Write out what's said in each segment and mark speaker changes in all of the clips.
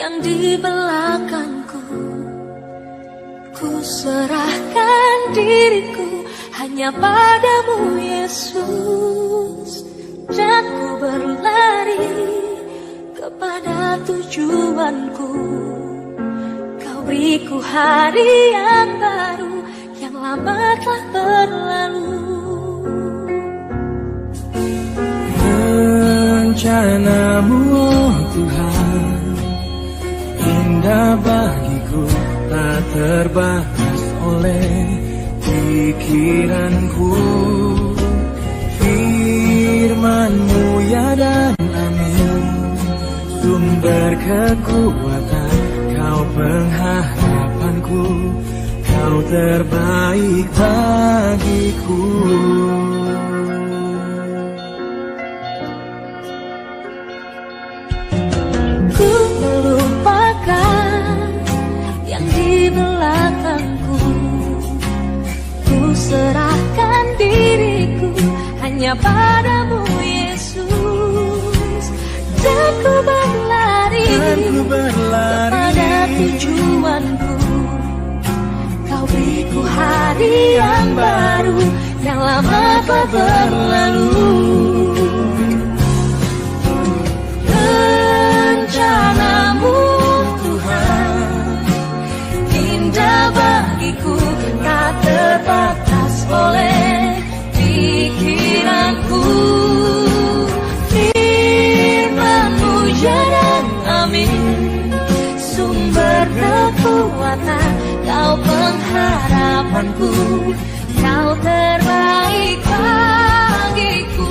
Speaker 1: yang di belakangku. Ku serahkan diriku hanya padamu Yesus, dan ku berlari kepada tujuanku. Kau beriku hari yang baru, yang lama telah berlalu.
Speaker 2: Rencanamu oh Tuhan, indah bagiku, tak terbatas oleh pikiranku. Firman-Mu ya dan amin, sumber kekuatan, Kau pengharapanku, Kau terbaik bagiku.
Speaker 1: Ku melupakan yang di belakangku. Ku serahkan diriku hanya padamu Yesus, dan ku berlari kepada tujuanku. Kau beriku hari yang baru, yang lama telah berlalu. Rencanamu Tuhan, indah bagiku, tak terbatas oleh pikiranku. Firman-Mu ya dan amin, sumber kekuatan, Kau pengharapanku, Kau terbaik bagiku.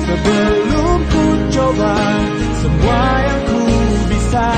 Speaker 2: Sebelum ku coba semua yang ku bisa,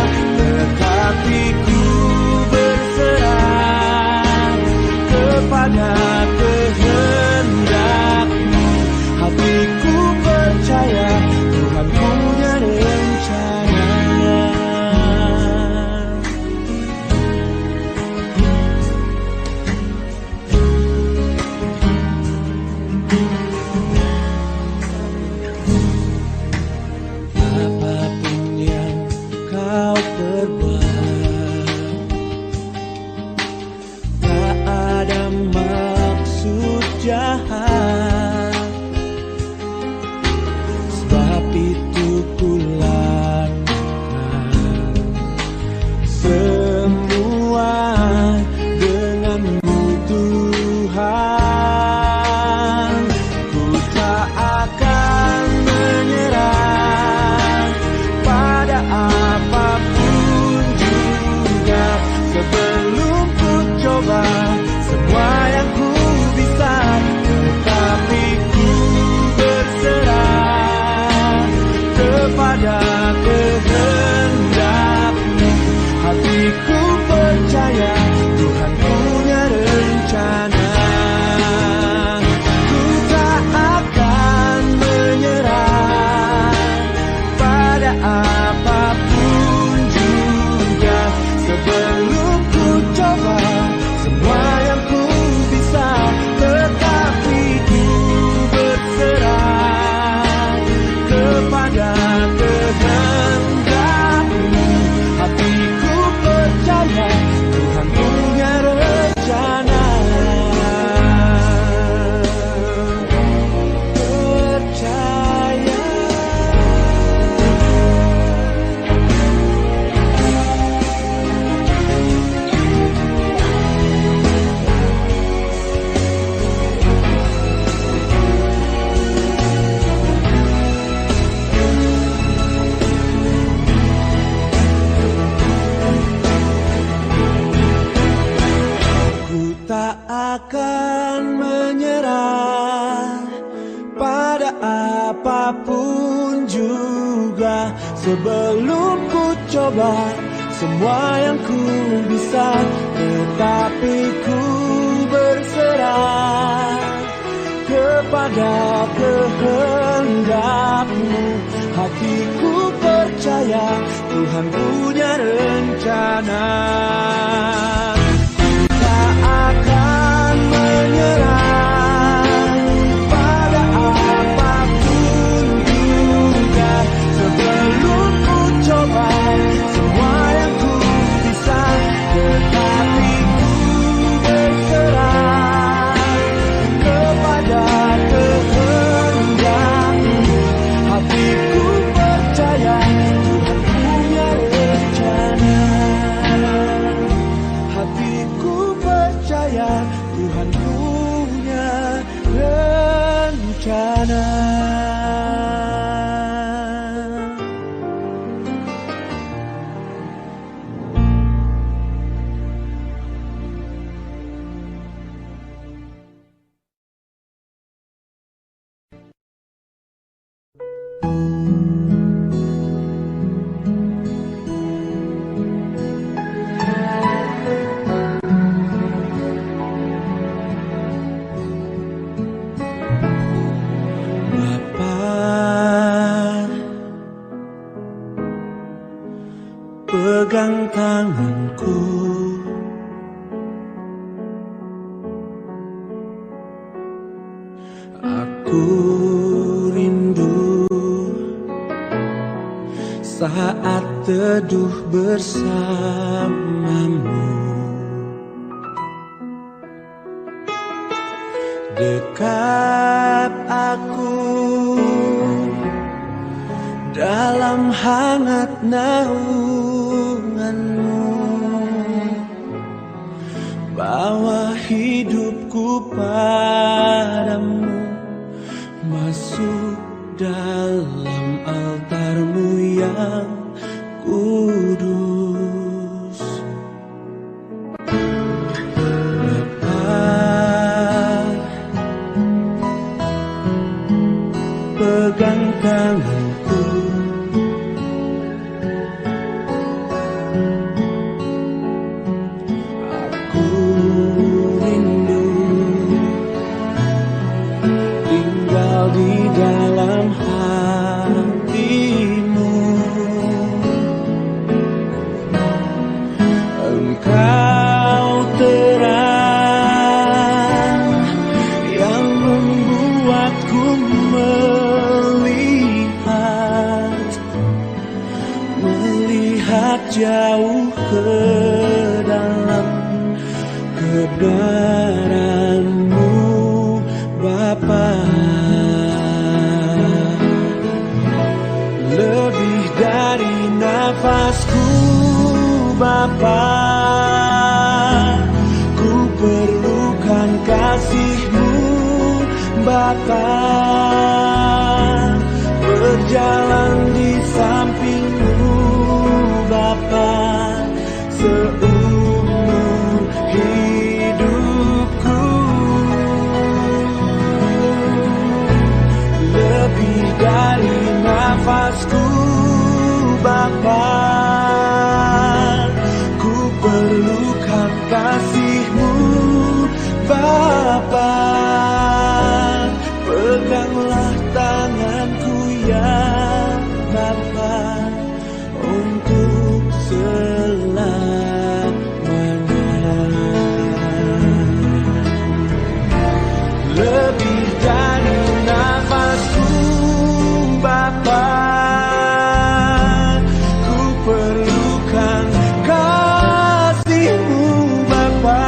Speaker 2: akan menyerah pada apapun juga, sebelum ku coba semua yang ku bisa, tetapi ku berserah kepada kehendak-Mu. Hatiku percaya Tuhan punya rencana. Tak akan menyerah pada apapun juga, sebelum ku coba semua yang ku bisa, tetapi ku berserah kepada kehendak-Mu. Hatiku percaya Tuhan punya rencana. Hatiku percaya Tuhan punya rencana. Pegang tanganku, aku rindu saat teduh bersamamu. Dekat aku dalam hangat naunganmu, bawa hidupku padamu, masuk dalam altar-Mu yang kudus. Lepas pegang tanganku, aku rindu tinggal di dalam hatimu. Engkau terang yang membuatku melihat jauh ke dalam kebenaran-Mu, Bapa. Lebih dari nafasku, Bapa, ku perlukan kasih-Mu, Bapa. Berjalan di samping-Mu, Bapa, seumur hidupku. Lebih dari nafasku, Bapa, ku perlukan kasih-Mu, Bapa. Peganglah tanganku ya Bapa, untuk selamanya. Lebih dari nafasku, Bapa, ku perlukan kasih-Mu, Bapa.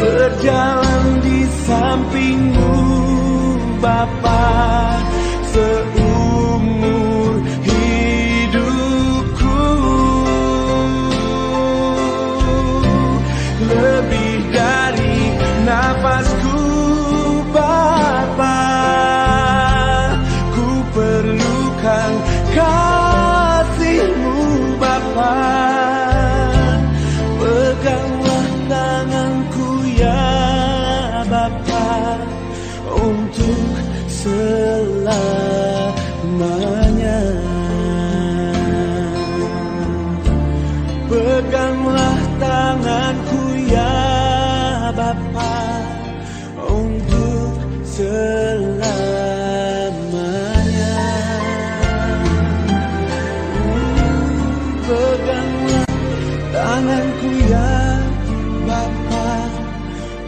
Speaker 2: Berjalan di samping-Mu, Bapa, seumur hidupku. Lebih dari nafasku, selamanya. Peganglah tanganku ya Bapa untuk selamanya. Peganglah tanganku ya Bapa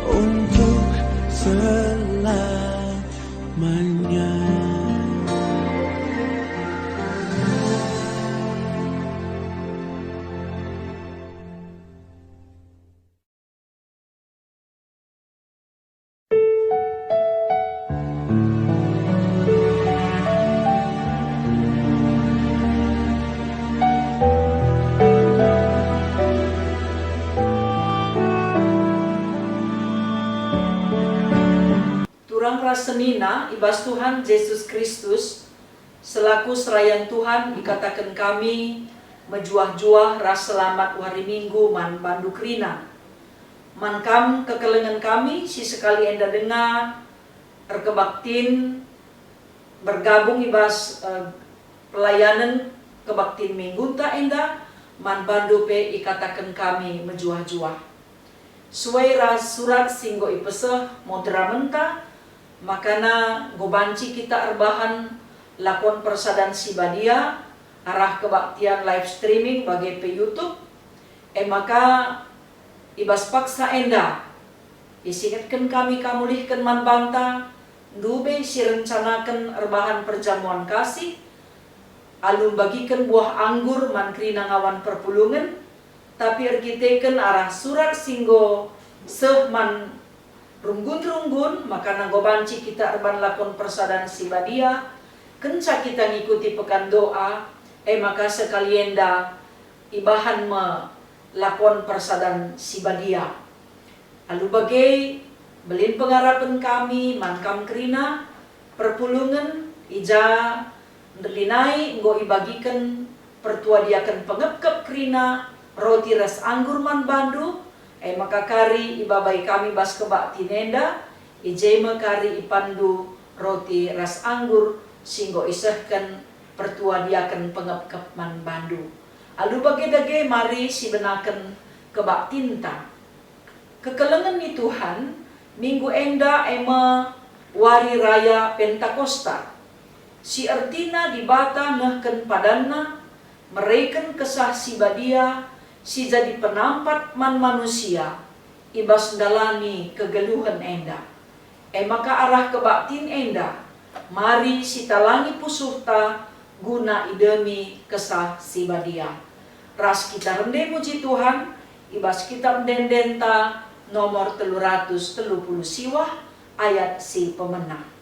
Speaker 2: untuk selamanya.
Speaker 3: Turang rasenina ibas Tuhan Yesus Kristus selaku serayan Tuhan dikatakan kami mejuah-juah ras selamat hari Minggu man bandu krina. Man kam kekelengan kami si sekali enda dengar kebaktin bergabung ibas pelayanan kebaktin minggu ta enda man bandu pe ikatakan kami mejuah-juah. Suai ras surat singgo ipeseh modra menta makana gobanci kita erbahan lakon persadan sibadia arah kebaktian live streaming bagi pe YouTube maka ibas paksa enda isingatkan kami kamulihkan man banta dube si rencanakan erbahan perjamuan kasih alun bagikan buah anggur man krina ngawan perpulungan tapi erkiteken arah surat singgo seh man runggun-runggun maka nanggobanci kita erban lakon persadan sibadia kenca kita ngikuti pekan doa maka sekalienda ibahan me lakon persadan sibadia alu bagai belin pengarapan kami mankam krina perpulungan ija ndelinai nggo ibagikan pertuadiakan pengepkep krina roti ras anggur man bandu maka kari ibabai kami bas kebak tinenda ijema kari ipandu roti ras anggur singgo isehkan pertuadiakan pengepkep man bandu alu bage-dage mari si benaken kebak tinta kekelengan ni Tuhan minggu enda ema wari raya Pentakosta si artina dibata nehken padanna mereken kesah sibadia si jadi penampat man manusia ibas dalani kegeluhan enda maka arah kebaktin enda mari si talangi pusuhta guna idemi kesah sibadia ras kita rende muji Tuhan ibas kitab dendenta nomor 330 siwah ayat si pemenang.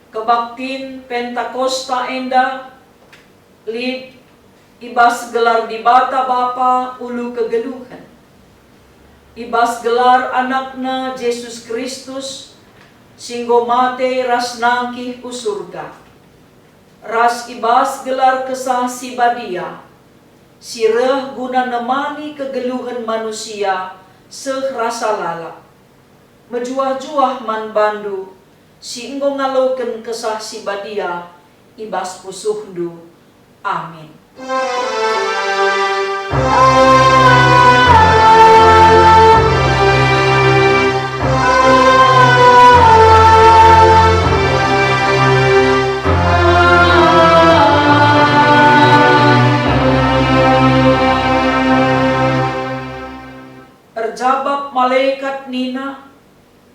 Speaker 3: Kebaktin Pentakosta enda lid ibas gelar di bata Bapa ulu kegeluhan ibas gelar anakna Yesus Kristus singgo mate ras nangkih ku surga ras ibas gelar kesah sibadia sireh guna nemani kegeluhan manusia seh rasa lalap mejuah-juah man bandu singgo ngaloken kesah sibadia ibas pusuhdu Amin. Terjabab malaikat Nina,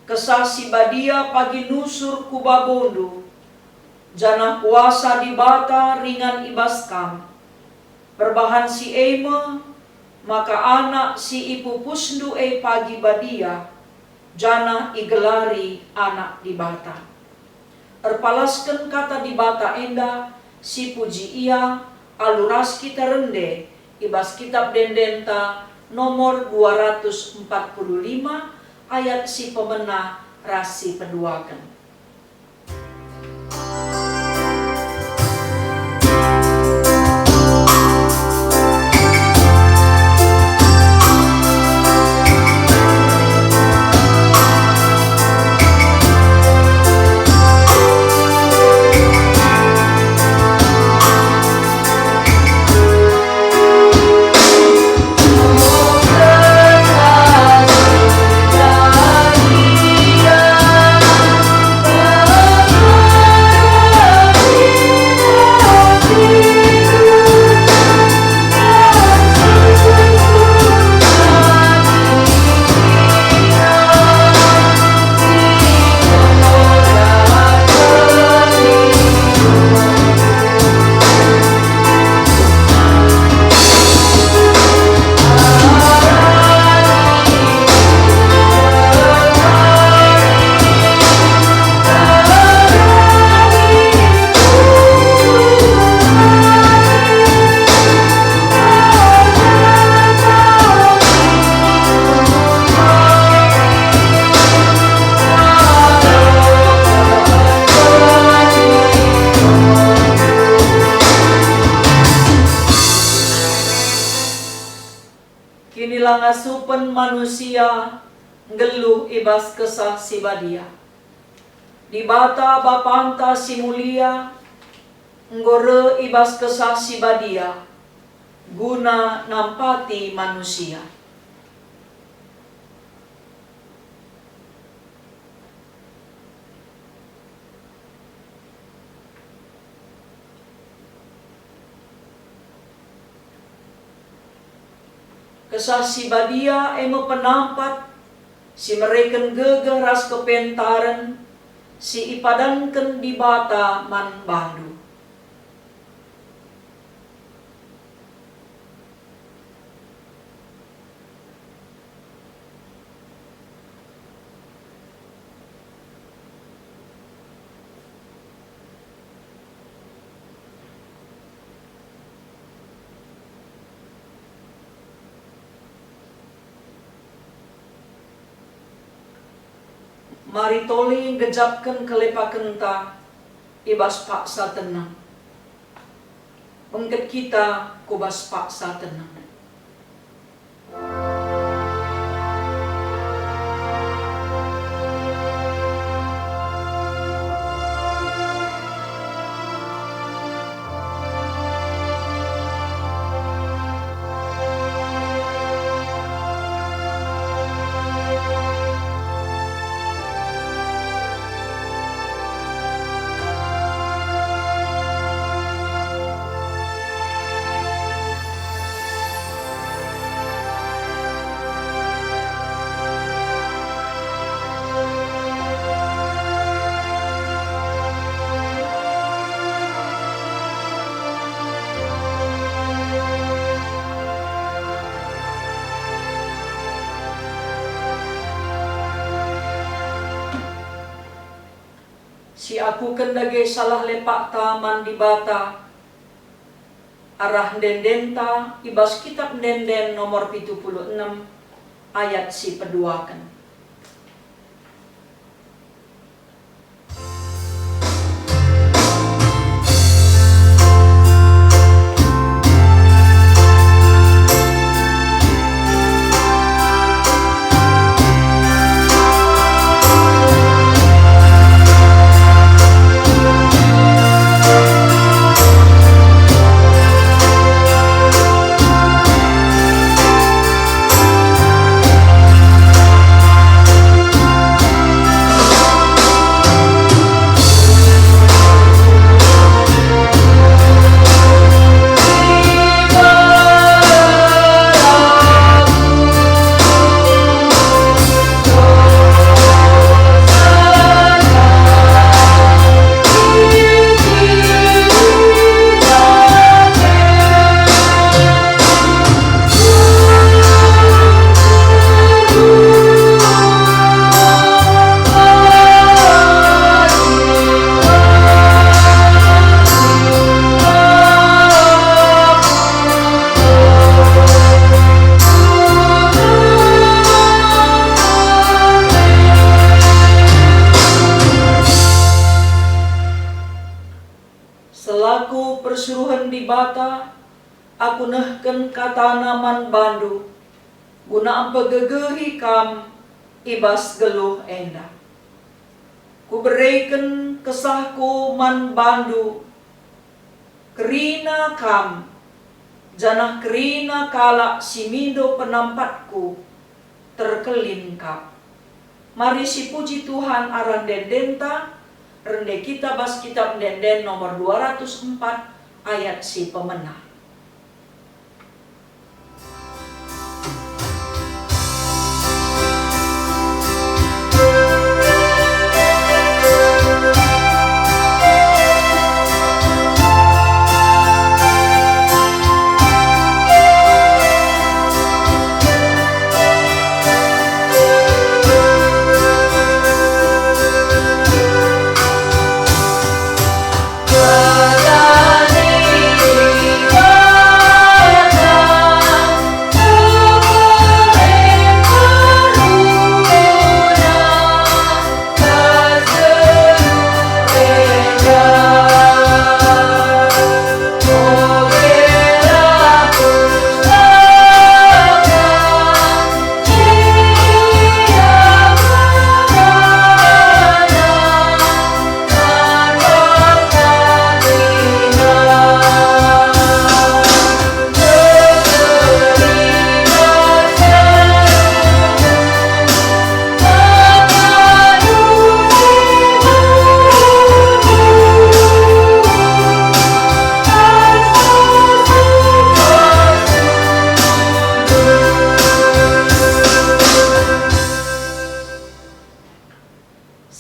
Speaker 3: kesasi badia pagi nusur kubabondo, jana puasa di bata ringan ibaskam, berbahan si ema, maka anak si ipu pusndu pagi badia, jana igelari anak di bata. Erpalaskan kata di bata enda, si puji ia, aluras kita rende, ibas kitab dendenta, nomor 245 ayat si pemena rasi peduakan. Kinilah ngasupen manusia ngeluh ibas kesah si badia. Di bata bapanta si mulia nggore ibas kesah si badia guna nampati manusia. Kesah si badia emo penampat, si mereken gegeh ras kepentaran, si ipadanken di bata man bandu. Mari toli gejapkan kelepaken ta ibas paksa tenang. Pengket kita kubas paksa tenang. Si aku kendage salah lepak taman di bata arah dendenta ibas kitab denden nomor 76 ayat si peduakan. Selaku persuruhan di bata, aku nehken katanaman bandu, guna ampagegehi kam ibas geluh enda. Ku berikan kesahku man bandu, kerina kam, janah kerina kala simindo penampatku terkelin kap. Mari si puji Tuhan aran dendenta, rende kita bas kitab denden nomor 204 ayat si pemenah.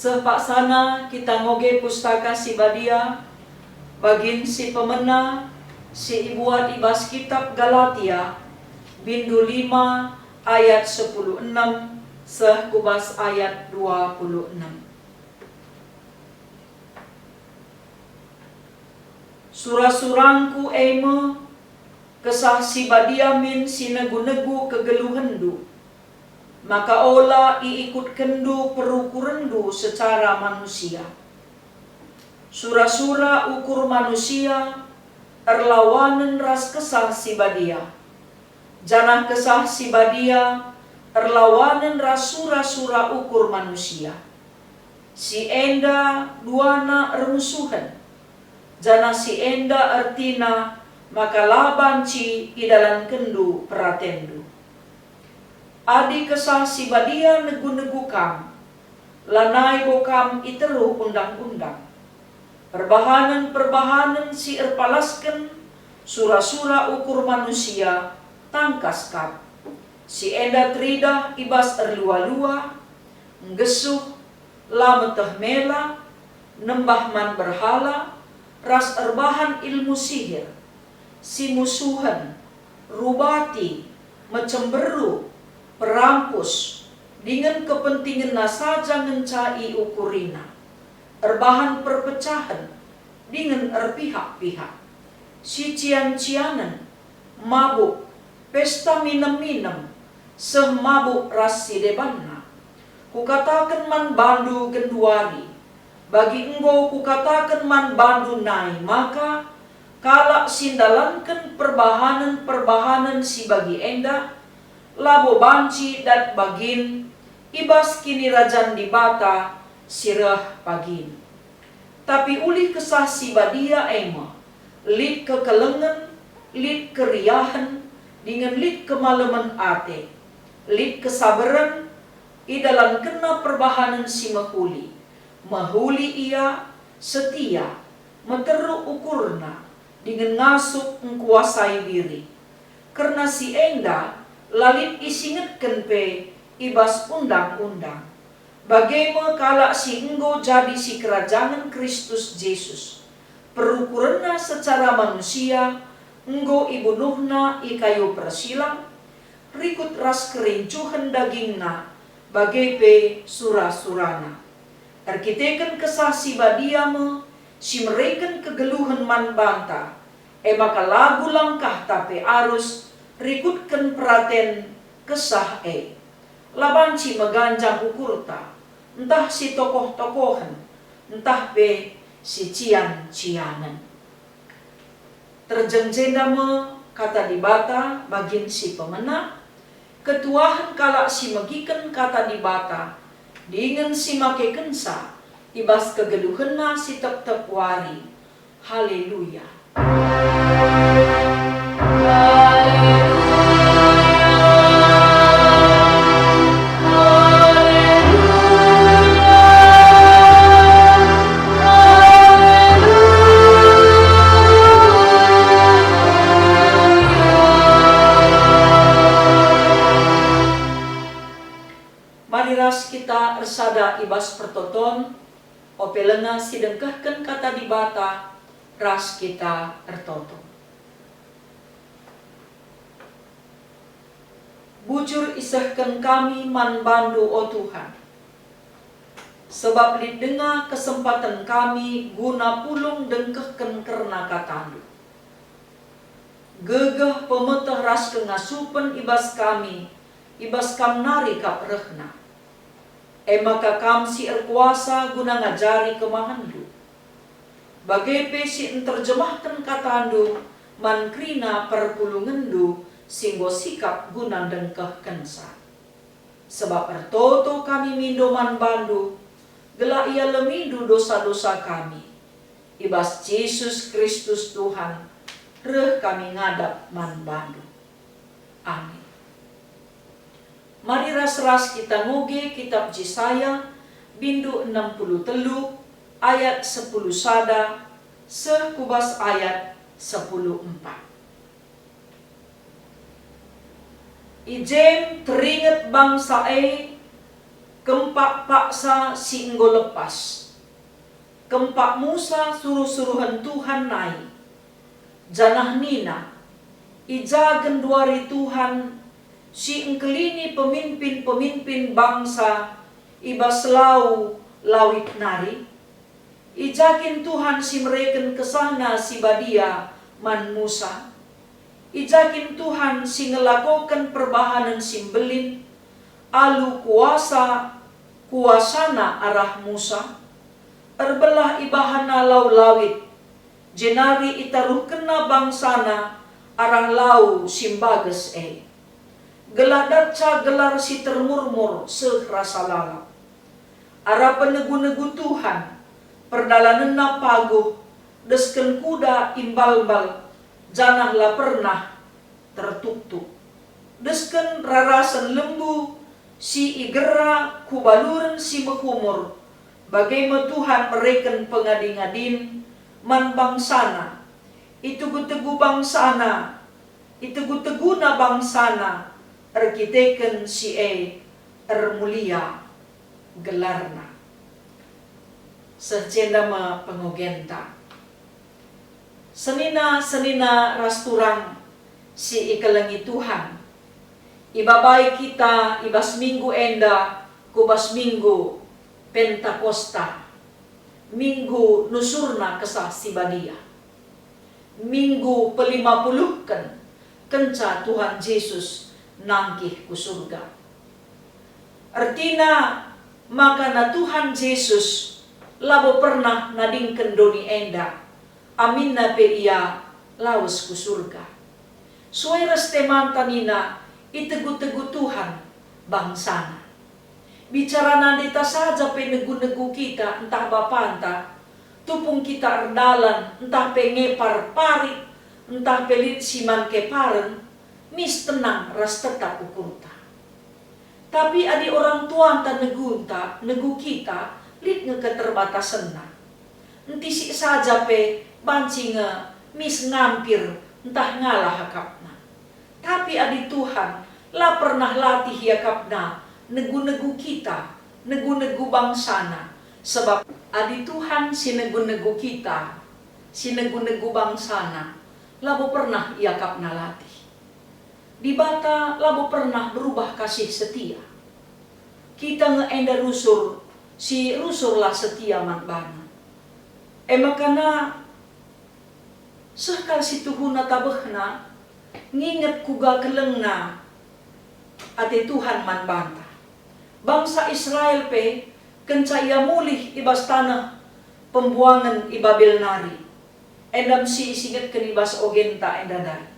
Speaker 3: Sepaksana kita ngoge pustaka si Badia, bagin si pemena, si ibuat ibas kitab Galatia, bindu 5 ayat 16, seh kubas ayat 26. Surah-surangku eme, kesah si Badia min si negu-negu kegeluhendu, maka ola iikut kendu perukurendu secara manusia. Sura-sura ukur manusia erlawanen ras kesah si Badia. Janah kesah si Badia erlawanen ras sura-sura ukur manusia. Si enda duana ermusuhan. Janah si enda ertina maka labanci idalan kendu peratendu. Adi kesah si Badia negu-negu kam, lanai bokam iteru undang-undang. Perbahanan-perbahanan si erpalasken, sura-sura ukur manusia, tangkas kap. Si enda tridah ibas erlua-lua, nggesuh, lameteh mela, nembah man berhala, ras erbahan ilmu sihir, si musuhan, rubati, mecemberu, perampus, dengan kepentingan saja ngencai ukurina. Erbahan perpecahan, dengan erpihak-pihak. Si cian-cianan, mabuk, pesta minem-minem, seh mabuk ras si debanna. Kukatakan man bandu genduari, bagi engkau kukatakan man bandu nai, maka kalak sindalankan perbahanan-perbahanan si bagi enda, labo banci dat bagin, ibas kini rajan di bata, sirah pagin. Tapi ulih kesah si Badia ema, lid kekelengan, lid keriahan, dengan lid kemalaman ate, lid kesabaran, idalan kena perbahanan si mahuli. Mahuli ia setia, meteru ukurna, dengan ngasuk mengkuasai diri. Karena si enda, lalit isingetken pe ibas undang-undang. Bagaimana kala si enggo jadi si kerajaan Kristus Yesus. Perukuranna secara manusia, enggo ibunuhna i kayu persilang, rikut ras kerincuhan dagingna, bagai pe surah-surana. Erkiteken kesah si Badiame, si mereken kegeluhan man banta, maka lagu langkah tapi arus, rikutkan peraten kesah labanci meganjang ukurta, entah si tokoh-tokohan, entah be si cian-cianan. terjengjenda me kata di bata bagin si pemena, ketuahan kalak si megiken kata di bata, dengan si make kensa, ibas kegeluhena si tep-tep wari. Haleluya. Mariras kita ersada ibas pertoton, opelena sidengkahken kata di bata, ras kita ertoto. Bujur isahkan kami man bandu o Tuhan, sebab lidenga kesempatan kami guna pulung dengkehken kerna katandu. Gegeh pemeteh ras kengasupen ibas kami, ibas kam nari kap rehna. Maka kam si erkuasa guna ngajari kemahandu. Bagepe si enterjemahkan katandu, man krina perpulungendu, singgo sikap guna dengkeh kensa. Sebab ertoto kami mindo man bandu, gela ia lemindu dosa-dosa kami. Ibas Yesus Kristus Tuhan, reh kami ngadap man bandu. Amin. Mari ras-ras kita ngoge kitab Yesaya bindu 63 ayat 10 sada sekubas ayat 10:4. Ijem teringat bangsa kempak paksa si enggo lepas. Kempak Musa suruh-suruhan Tuhan naik. Janah nina ijagen duari Tuhan si engkelini pemimpin-pemimpin bangsa ibas lawit nari. Ijakin Tuhan si mereken kesana si badia man Musa. Ijakin Tuhan si ngelakukan perbahanan simbelin alu kuasana arah Musa. Erbelah ibahana lawit jenari itaruh kena bangsana arah lau simbages Geladaca gelar si termurmur serasa lalap. Arah penegu-negu Tuhan, perdalanan na paguh, desken kuda imbal-bal, janahlah pernah tertuktuk. Desken rarasan lembu, si igera kubaluren si mehumur, bagaimana Tuhan mereken pengading-adin, man bangsana, itu gutegu bangsana, itu guteguna bangsana, erkiteken si ermulia gelarna. Sejenda ma pengogenta. Senina rasturang si ikalangi Tuhan. Ibabai kita ibas minggu enda kubas minggu Pentakosta. Minggu nusurna kesah si badia. Minggu pe-50 kenca Tuhan Yesus nangkih ku surga. Artina maka na Tuhan Yesus labo pernah nadingken doni enda. Amin na pe ia lawas ku surga. Sueras teman tanina itegu-tegu Tuhan bangsana. Bicara nandita saja pe negu-negu kita entah bapanta. Tupung kita erdalan entah pe ngepar parit entah pelit siman keparen. Mis tenang ras tetap ukurta. Tapi adi orang tua anta negu kita, lit nge keterbatasan na. Enti si saja pe banci nge mis ngampir entah ngalah hakapna. Tapi adi Tuhan la pernah latih yakapna negu-negu kita, negu-negu bangsana. Sebab adi Tuhan si negu-negu kita, si negu-negu bangsana, labo pernah yakapna latih. Di bata labo pernah berubah kasih setia. Kita ngeenda rusur, si rusurlah setia man bana. Makana sekal si tuhuna tabehna nginget kuga kelengna ate Tuhan man banta. Bangsa Israel pe kencaya mulih ibas tanah pembuangan ibabel nari. endam si isingat kenibas ogenta endadai.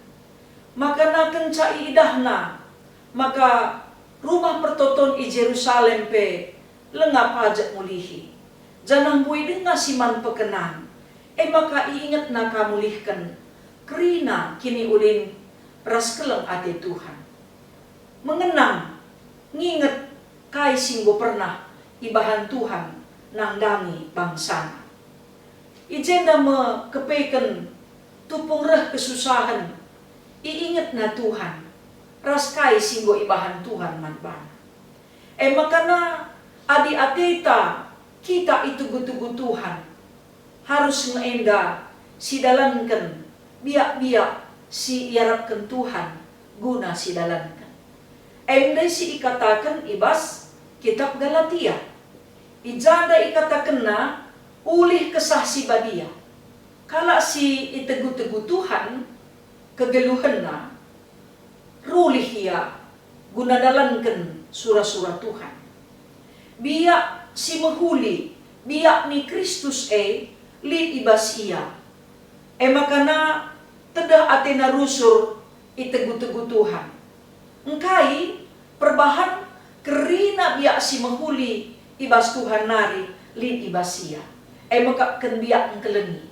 Speaker 3: Maka na kenca idahna, maka rumah pertoton i Jerusalem pe lengap pajak mulihi. Janang bui denga siman pekenan, maka iingat na kamulihkan, kerina kini ulin ras keleng ate Tuhan. Mengenang, nginget kai singgo pernah ibahan Tuhan nangdangi bangsana. Ijenda me kepeken tupung reh kesusahan, iingat na Tuhan, ras kai singgo ibahan Tuhan manbana. Makana adi ateta kita itu gutu Tuhan, harus ngeenda si dalankan, biak-biak si iarapkan Tuhan, guna si dalankan. Endai si ikatakan ibas kitab Galatia. Ijada ikatakan na ulih kesah si badia. Kala si itegu-tegu Tuhan, kegeluhan na, rulih ia guna dalankan surah-surah Tuhan. Biak si menghuli, biak ni Kristus li ibas ia. Makana tedah atena rusur itegu-tegu Tuhan. Engkai perbahan kerina biak si menghuli ibas Tuhan nari li ibas ia. Maka ken biak engkelengi.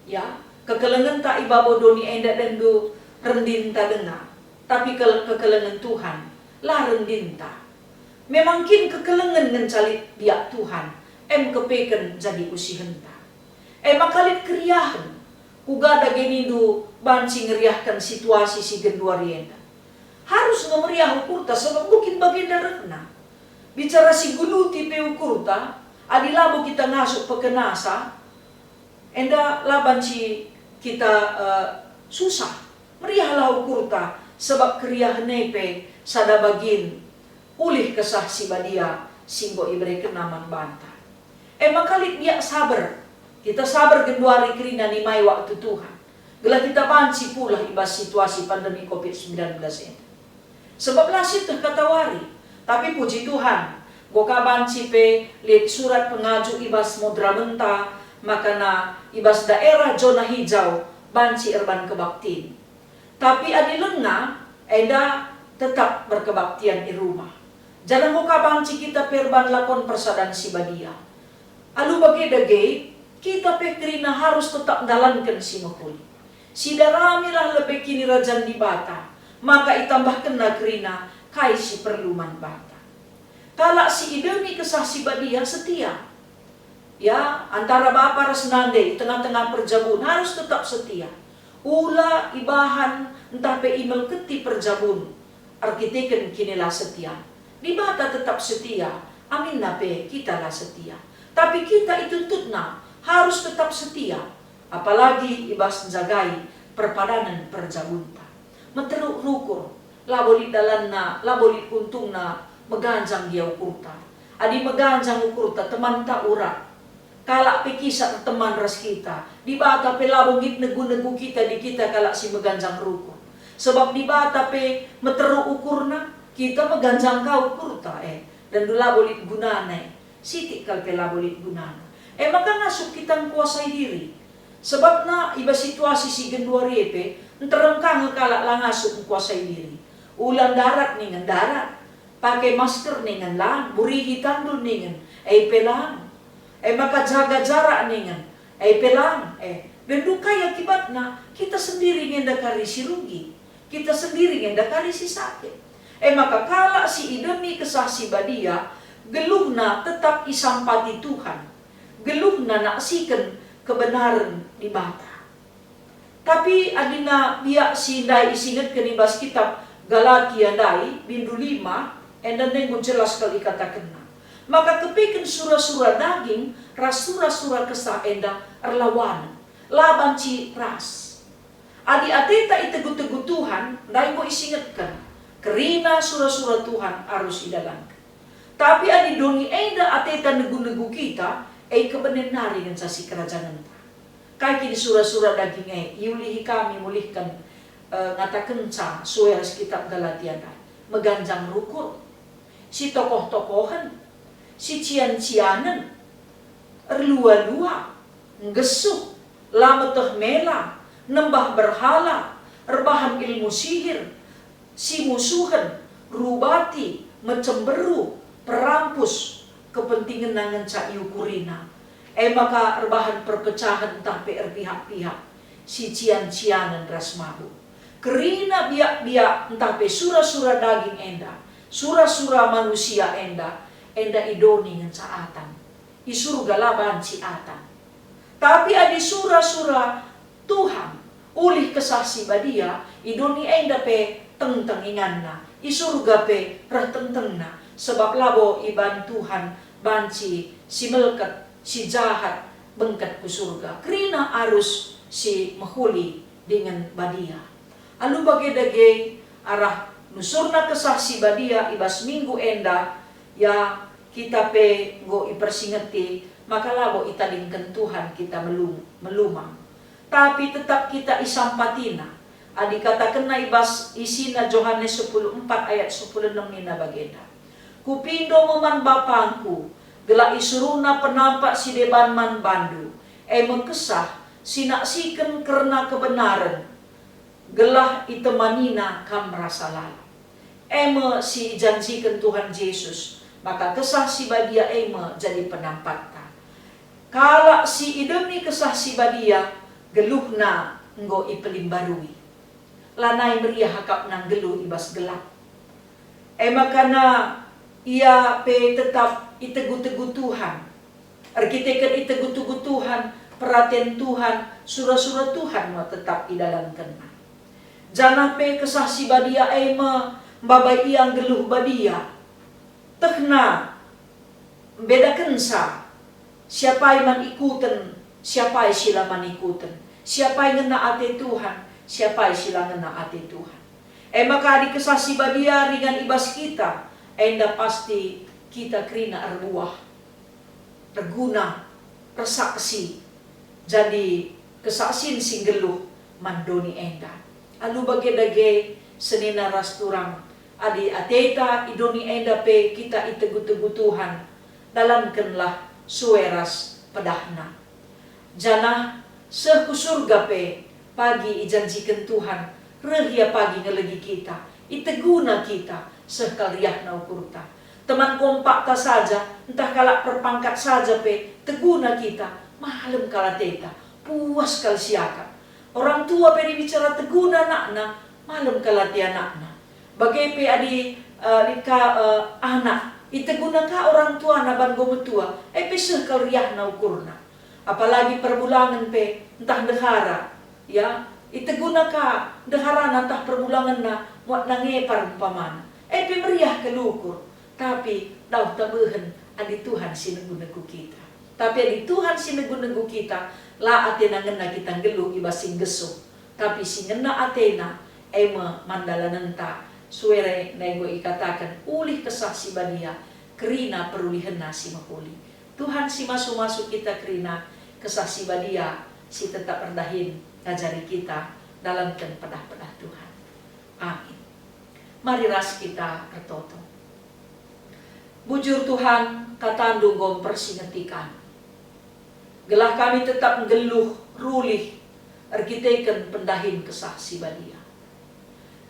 Speaker 3: Ya, kekelengan tak ibabodoni enda dendu rendin ta dengar. Tapi kekelengan Tuhan lah rendin ta. Memang kin kekelengan ngencalit biak Tuhan. Kepeken jadi usihenta. Makalit keriahan. Ugada genidu banci ngeriahkan situasi si genduarienda. Harus ngemeriah ukurta sebab mungkin baginda rehna. Bicara si guluti pe ukurta, adilabo kita ngasuk pekenasa, enda labanci kita susah. Meriahlah ukurta sebab keriah nepe sada bagin ulih kesah si badia singgo ibre kenaman banta. Makalit biak sabar. Kita sabar genduari kerina ni mai waktu Tuhan. Gelah kita banci pula ibas situasi pandemi COVID-19 ini. Sebab lasit katawari. Tapi puji Tuhan, goka banci pe lihat surat pengaju ibas modra menta, makana ibas daerah zona hijau banci erban kebaktiin. Tapi adi lenga, eda tetap berkebaktian di rumah. Jangan goka banci kita perban lakon persadan si badia. Alu bagi dage, kita pekrina harus tetap dalankan si mahuli. Si daramilah lebih kini rajan di bata, maka itambahkan nagrina kai si perluman bata. Kala si idemi kesah si badia setia. Ya, antara bapa resnande di tengah-tengah perjabun harus tetap setia. Ula ibahan entah pe email keti perjabun. Arkiteken kinilah setia. Di bata tetap setia. Amin nape kita lah setia. Tapi kita itu tutna harus tetap setia. Apalagi ibas jagai perpadanan perjabunta. Menteruk rukur, labolit dalanna, labolit untungna, meganjang dia ukurta. Adi meganjang ukurta, teman tak urak. Kalak pikisat teman ras kita. Di bata pe labongit negu-negu kita di kita kalak si meganjang rukur. Sebab di bata pe meteruk ukurna, kita meganjang kau ukurta dan dula bolit gunane. Sitik kal pe labolit gunana. Maka ngasuk kita kuasai diri. Sebab na iba situasi si genduari epe, enterengkang kalak lang ngasuk kuasai diri. Ulan darat ningan darat, pakai masker ningan lang, burihi tandul ningan, pelang. Maka jaga jarak ningan, pelang. Bendu kaya akibatna, kita sendiri ngenda kari si rugi. Kita sendiri ngenda kari si sakit. Maka kalak si idemi kesah si badia, geluhna tetap isampati Tuhan. Geluhna naksikan kebenaran di bata. Tapi adina biak si dai isingat kenibas kitab Galatia dai bindu 5 dan nengu jelas kali katakan. Maka kepikan surah-surah daging ras surah-surah kesah enda erlawan laban ci ras. Adi ateta itegu-tegu Tuhan dai mo isingatkan kerina surah-surah Tuhan harus idalankan. Tapi adi doni enda ateta negu-negu kita kebenaran dengan sasi kerajaan entah. Kaya kini surah-surah daging yulihi kami mulihkan ngatakan ca sueras kitab Galatia meganjang rukur. Si tokoh-tokohan, si cian-cianan, erlua-lua, ngesuh, lameteh mela, nembah berhala, rebahan ilmu sihir, si musuhan, rubati, mencemberu, perampus, kepentingan nangan ca yukurina. Maka rebahan perpecahan entah pihak-pihak, si cian-cianan ras mahu. Kerina biak-biak entah pe sura-sura daging enda, sura-sura manusia enda idoni ngan caatan. I surga laban si atan. Tapi adi sura-sura Tuhan, ulih kesasi badia, idoni enda pe teng-tenginganna, i surga pe rah teng-tengna, sebab labo iban Tuhan banci si melket, si jahat bengket ku surga. Kerina arus si mahuli dengan badia. Alu bage-dage arah nusurna kesah si badia ibas minggu enda ya kita pe go ipersingeti, maka labo italingkan Tuhan kita melumang. Tapi tetap kita isampatina. Adi katakan na ibas isina Yohanes 10:4 ayat 10:6 nina bagenda. Kupindo moman bapangku, gela isuruna penampak si deban man bandu, mengkesah sinaksikan karena kebenaran, gelah itemanina kam rasa lala. Si janjikan Tuhan Yesus, maka kesah si badia jadi penampakta. Kala si idemi kesah si badia, geluhna nggo ipelimbarui. Lanai meriah hakap nang geluh ibas gelap. Makana ia pe tetap itegu-tegu Tuhan. Arkitekan itegu-tegu Tuhan, perhatian Tuhan, surah-surah Tuhan mau tetap di dalam kena. Jangan pe kesah si badia babai yang geluh badia. Tekna bedakan sa siapa yang ikutan, siapa yang sila ikutan, siapa yang ngena ate Tuhan, siapa yang sila ngena ate Tuhan. Maka di kesah si badia ringan ibas kita, enda pasti kita kerina arbuah, reguna, resaksi, jadi kesaksin singgeluh mandoni enda. Alu bage-dage senina rasturang, adi ateta idoni enda pe kita itegu-tegu Tuhan, dalamkanlah sueras pedahna. Janah sehu surga pe pagi ijanjikan Tuhan, rehia pagi ngelegi kita, iteguna kita, sekaliah na ukurta. Teman kompak ta saja, entah kalak perpangkat saja pe, teguna kita, mahalem kala teta, puas kal siaka. Orang tua pe bicara teguna nakna, malam kala ti anakna. Bagai pe adi anak, iteguna ka orang tua na ban gometua, pe sekaliah na ukurna. Apalagi perbulangan pe, entah dehara, ya, iteguna ka dehara entah perbulangan na, muat nangepar umpamana. Meriah kelukur, tapi daw tabuhan adi Tuhan sinegu-negu kita. Tapi adi Tuhan sinegu-negu kita, la atena ngena kita geluh ibasing geso. Tapi si ngena atena, mandala nenta, suere nego ikatakan, ulih kesaksi badia, kerina perulihan si mahuli. Tuhan si masuk-masuk kita kerina kesaksi badia, si tetap rendahin ngajari kita dalam pedah-pedah Tuhan. Amin. Mari ras kita bertoto. Bujur Tuhan, katandung gom persingetikan. Gelah kami tetap ngeluh, rulih, erkiteken pendahin kesaksi badia.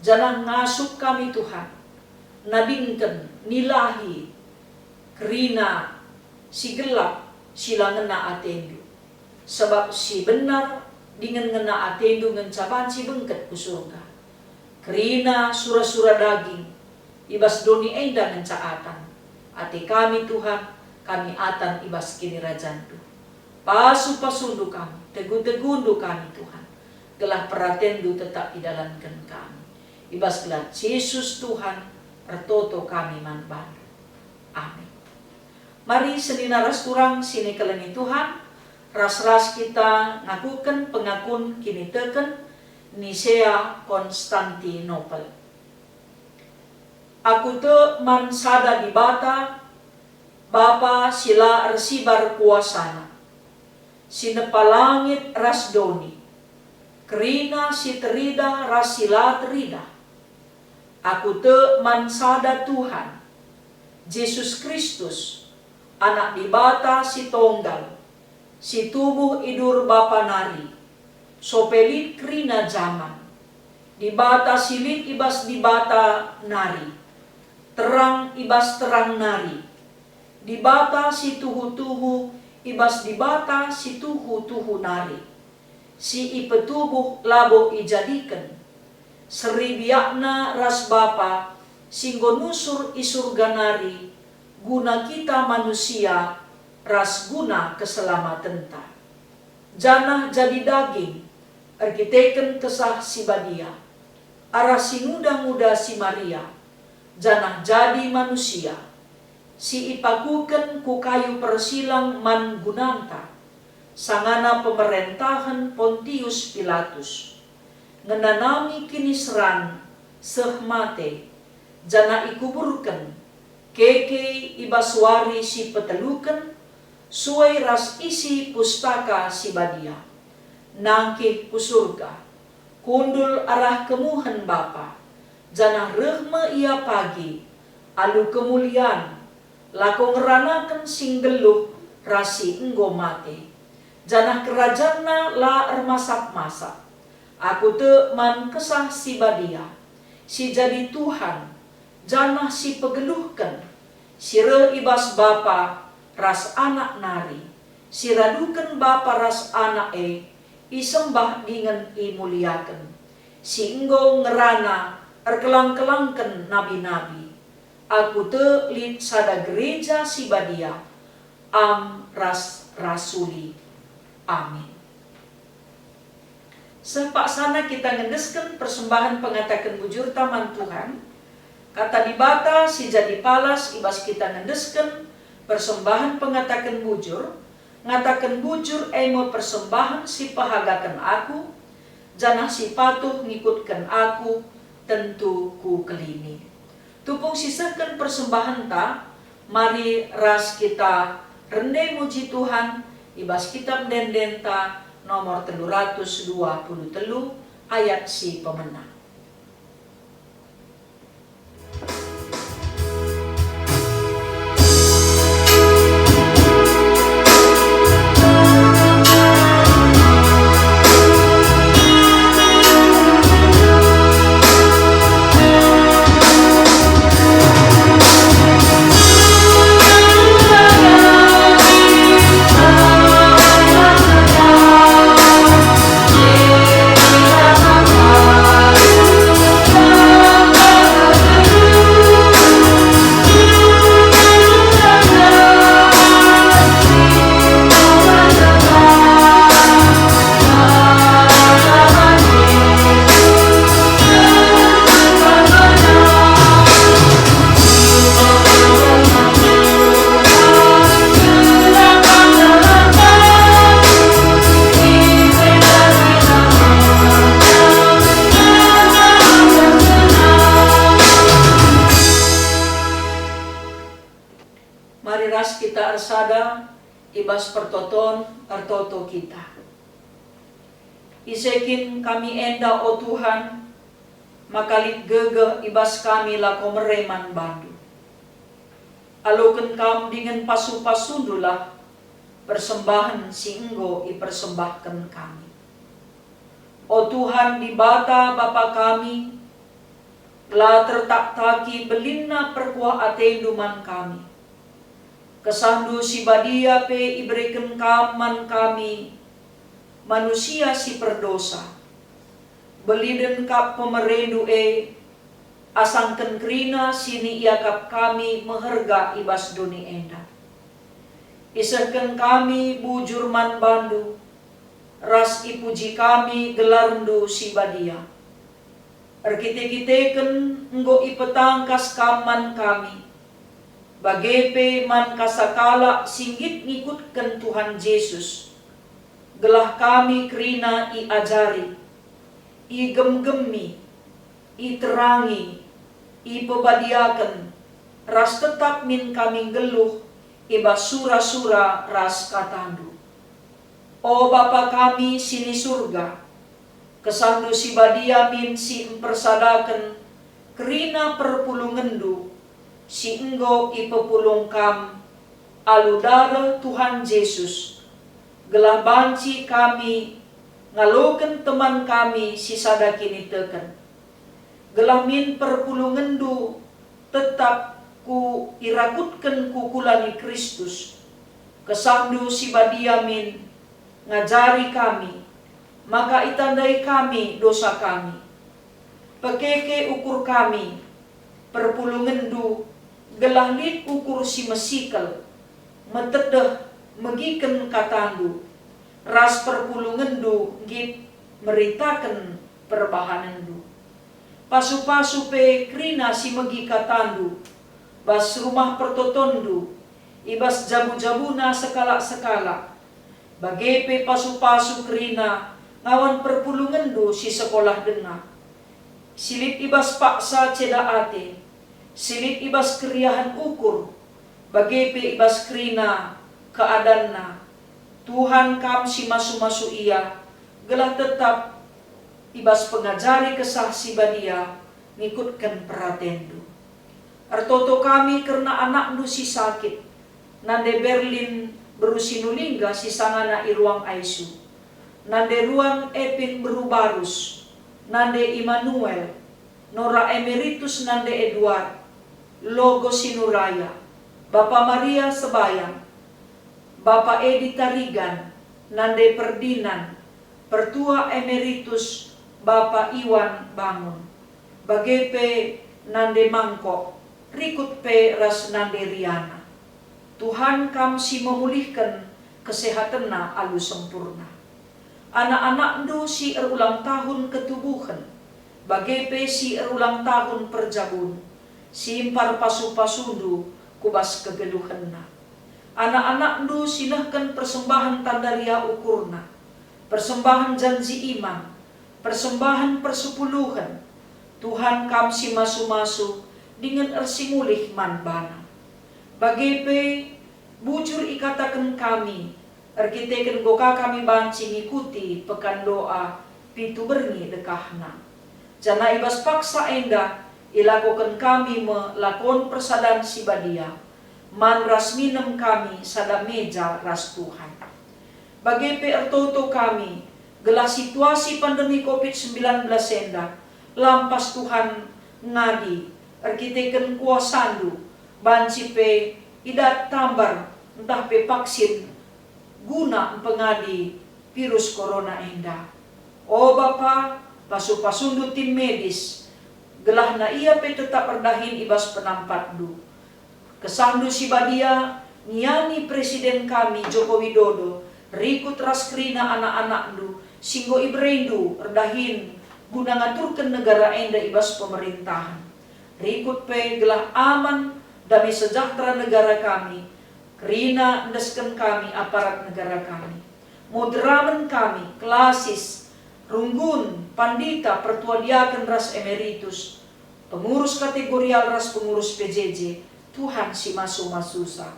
Speaker 3: Jangan ngasup kami Tuhan, nadingken, nilahi, kerina, si gelap, sila ngena atendu. Sebab si benar, dengan ngena atendu ngencaban si bengket ku surga. Kerina sura-sura daging, ibas doni enda ngencaatan. Ati kami Tuhan, kami atan ibas kini rajandu. Pasu-pasundu kami, tegun-tegundu kami Tuhan. Gelah peratendu tetap idalankan kami. Ibas gelah Yesus Tuhan, pertoto kami manbandu. Amin. Mari senina ras kurang sini kelengi Tuhan, ras-ras kita ngakukan pengakun kini teken, Nisea Konstantinopel. Aku te man sada di bata, Bapa sila arsibar kuasana, sinepalangit ras doni, kerina si terida ras sila terida. Aku te man sada Tuhan, Yesus Kristus, anak di bata si tonggal, si tubuh idur Bapa nari, sopelit krina zaman. Di bata silit ibas di bata nari, terang ibas terang nari. Di bata si tuhu-tuhu ibas di bata si tuhu-tuhu nari. Si ipetubuh labo ijadikan, seribiakna ras bapa, singgo nusur isurga nari, guna kita manusia, ras guna keselamatan ta. Janah jadi daging, arkiteken kesah si badia, arah si muda-muda si Maria, janah jadi manusia, si ipakuken ku kayu persilang man gunanta, sangana pemerintahan Pontius Pilatus, ngenanami kinisran sehmate, jana ikuburkan, keke ibaswari si petelukan, suai ras isi pustaka si badia, nangkih ku surga, kundul arah kemuhan Bapa, jana rehma ia pagi, alu kemuliaan, lako ngeranakan singgeluh rasi enggo mate, janah kerajana la ermasak-masak, aku te man kesah si badia, si jadi Tuhan, janah si pegeluhkan, si re ibas Bapa, ras anak nari, si radukan Bapa ras anak isembah dengan imuliakan, si enggo ngerana erkelang-kelangkan nabi-nabi, aku te lid sada gereja si badia, ras rasuli, amin. Sepaksana kita ngendeskan persembahan pengatakan bujur taman Tuhan, kata di bata si jadi palas ibas kita ngendeskan persembahan pengatakan bujur, ngatakan bujur emo persembahan si pahagakan aku, janah si patuh ngikutkan aku, tentu ku kelini. Tupung sisakan persembahan ta, mari ras kita rendai muji Tuhan, ibas kitab dendenta nomor 323 ayat si pemenang. Mari ras kita arsada ibas pertoton artoto kita. Isekin kami enda o Tuhan, makalit gegeh ibas kami lako mereman bandu. Aloken kam dengan pasu-pasundulah persembahan si enggo ipersembahkan kami. O Tuhan di bata Bapa kami, la tertak-taki belinna perkuah atenduman kami. Kesandu si badia pe iberikan kaman kami, manusia si perdosa. Beliden kap pemerendu asangken krina sini iakap kami meherga ibas doni enda. Isahkan kami bujur man bandu, ras ipuji kami gelarndu si badia. Erkite-kiteken enggo ipetangkas kaman kami, bagepe man kasakala singgit ngikutkan Tuhan Yesus, gelah kami krina iajari, igem-gemi, iterangi, ipebadiaken, ras tetap min kami geluh, iba sura-sura ras katandu. O Bapa kami sini surga, kesandu si badia min si empersadaken, krina perpulungendu, si enggo ipepulung kam, aludara Tuhan Yesus, gelah banci kami ngaloken teman kami si sada kini teken. Gelamin perpulungendu tetap ku irakutken kukulani Kristus. Kesandu si badiamin ngajari kami, maka itandai kami dosa kami. Pekeke ukur kami, perpulungendu gelahlit ukur si mesikel, metedeh megiken katandu, ras perpulungendu git meritaken perbahanendu. Pasu-pasu pe krina si megi katandu, bas rumah pertotondu, ibas jabu-jabuna sekala-sekala. Bagepe pasu-pasu krina ngawan perpulungendu si sekolah denga. Silit ibas paksa cedaate, silit ibas keriahan ukur, bagepe ibas krina keadanna. Tuhan kam si masu-masu ia, gelah tetap ibas pengajari kesah si badia, ngikutkan peratendu. Artoto kami karena anaknu si sakit, nande Berlin berusinulingga si sangana iruang aisu, nande ruang epin berubarus, nande Immanuel, Nora Emeritus nande Edward, Logo Sinuraya, Bapak Maria Sebayang, Bapak Edi Tarigan, nande Perdinan, Pertua Emeritus Bapak Iwan Bangun, Bagepe nande Mangkok, Rikut pe ras nande Riana. Tuhan kam si memulihkan kesehatanna alu sempurna. Anak-anaknu si ulang tahun ketubuhan, bagepe si ulang tahun perjabun, si impar pasu-pasundu kubas kegeluhanna. Anak-anaknu sinahkan persembahan tandaria ukurna, persembahan janji iman, persembahan persepuluhan. Tuhan kam si masu-masu dengan ersimulih manbana. Bagepe bujur ikatakan kami, erkiteken goka kami banci ngikuti pekan doa pintu berni dekahna. Jana ibas paksa enda ilakukan kami melakon persadan si badia, man ras minem kami sada meja ras Tuhan. Bagepe ertoto kami, gelas situasi pandemi COVID-19 enda, lampas Tuhan ngadi, erkiteken kuasandu, banci pe idat tambar, entah pe vaksin, guna pengadi virus corona enda. O Bapa, pasu-pasundu tim medis, gelah na ia pe tetap erdahin ibas penampatdu. Kesandu si badia, niani presiden kami Joko Widodo, rikut raskrina anak-anakdu, singgo ibrendu erdahin, guna ngaturkan negara enda ibas pemerintahan. Rikut pe gelah aman, damai sejahtera negara kami, kerina endeskan kami aparat negara kami. Moderamen kami, klasis, runggun, pandita, pertua diaken ras emeritus, pengurus kategorial ras pengurus PJJ, Tuhan si masu-masusa.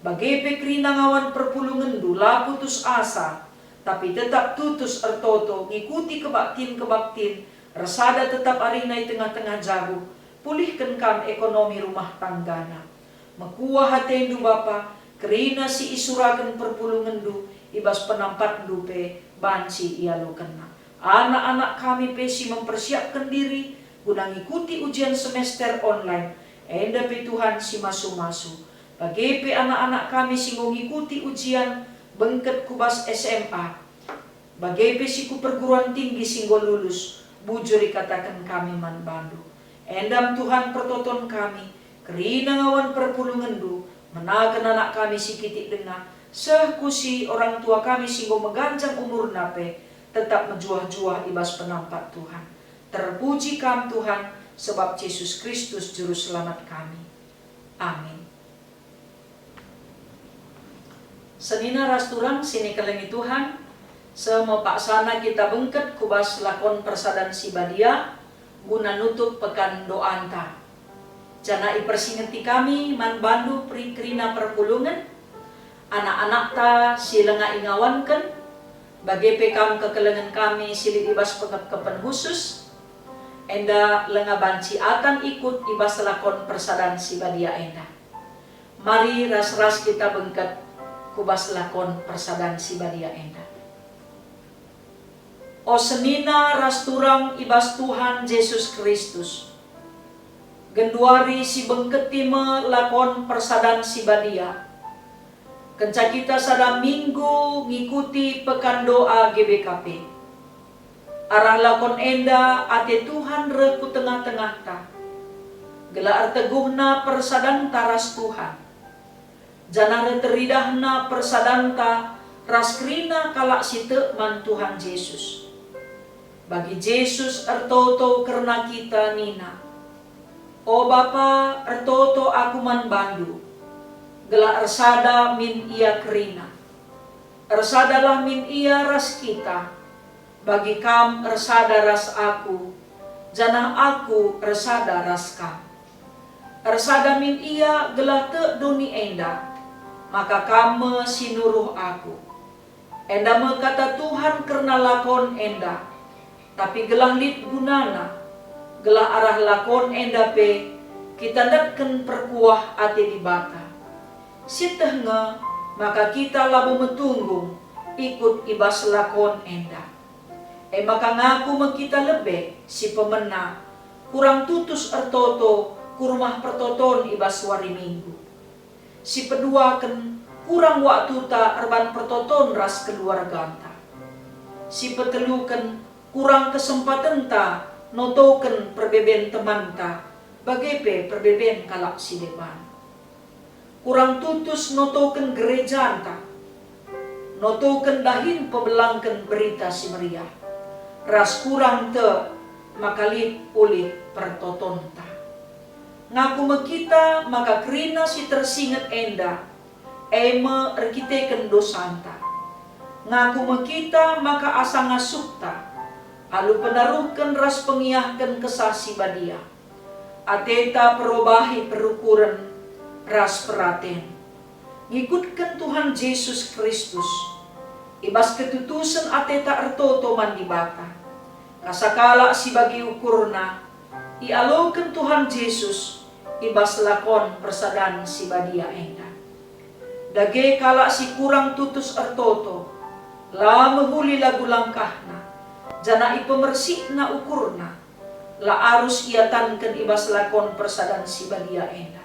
Speaker 3: Bagepe kerina ngawan perpulungendu, laku tus asa, tapi tetap tutus ertoto, ngikuti kebaktin, resada tetap arinai tengah-tengah jago, pulihkan kam ekonomi rumah tanggana. Mekuah hatendu Bapa, kerina si isurakan perpulungendu, ibas penampatdu pe banci ia lo kena. Anak-anak kami pe si mempersiapkan diri, guna ngikuti ujian semester online, enda pe Tuhan si masu-masu. Bagepe anak-anak kami si ngikuti ujian, bengket kubas SMA, bagepe si ku perguruan tinggi singgo lulus, bujur ikatakan kami man bandu. Endam Tuhan pertoton kami, kerina ngawan perpulungendu, menaken anak kami si kitik dengar, sehkusi orang tua kami singgo meganjang umur nape, tetap menjuah-juah ibas penampat Tuhan. Terpuji kam Tuhan, sebab Yesus Kristus Juru Selamat kami. Amin. Senina rasturang sini kelengi Tuhan, semua paksana kita bengket kubas lakon persadan si badia, guna nutup pekan doanta. Jana ipersingeti kami man bandu prikrina perpulungan, anak-anak ta silenga ingawankan, bagepe kam kekelengan kami silit ibas pengekepen khusus, enda lenga banci atan ikut ibas lakon persadan si badia enda. Mari ras-ras kita bengket kubas lakon persadan si badia enda. O senina ras turang ibas Tuhan Yesus Kristus. Genduari si bengketime lakon persadan si badia. Kenca kita sada minggu ngikuti pekan doa GBKP. Arah lakon enda ate Tuhan reku tengah-tengah ta. Gelar teguhna persadan taras Tuhan. Janare teridahna persadan ta ras krina kalak site man Tuhan Yesus. Bagi Yesus ertoto karena kita nina. O Bapa ertoto aku man bandu. Gela ersada min ia kerina. Ersadalah min ia ras kita. Bagi kam ersada ras aku. Jana aku ersada ras kam. Ersada min ia gela te doni enda. Maka kame sinuruh aku. Enda me kata Tuhan karena lakon enda. Tapi gelah lit gunana. Gelah arah lakon enda pe. Kita datken perkuah ate di bata. Sitehnya maka kita labu metunggung ikut ibas lakon enda. Maka ngaku kita lebih si pemena kurang tutus ertoto kurumah pertoton ibas wari minggu. Si peduaken kurang waktu ta erban pertoton ras keluarga ta. Si peteluken kurang kesempatan ta notoken perbeben teman ta bagepe perbeben kalak si depan. Kurang tutus notoken gereja anta. Notoken dahin pebelangken berita si meriah. Ras kurang te makalit oleh pertoton ta. Ngaku mekita maka kerina si tersinget enda. Eme erkiteken dosanta. Ngaku mekita maka asa ngasukta. Alu penaruhken ras pengiahken kesasi badia. Ateta perubahi perukuran ras peraten. Ngikutkan Tuhan Yesus Kristus. Ibas ketutusan ateta ertoto mandi bata. Kasakala si bagi ukurna. Ialokan Tuhan Yesus. Ibas lakon persadan si badia enda. Dage kala si kurang tutus ertoto. La mehuli lagu langkahna. Jana ipemersik na ukurna. La arus iatankan ibas lakon persadan si badia enda.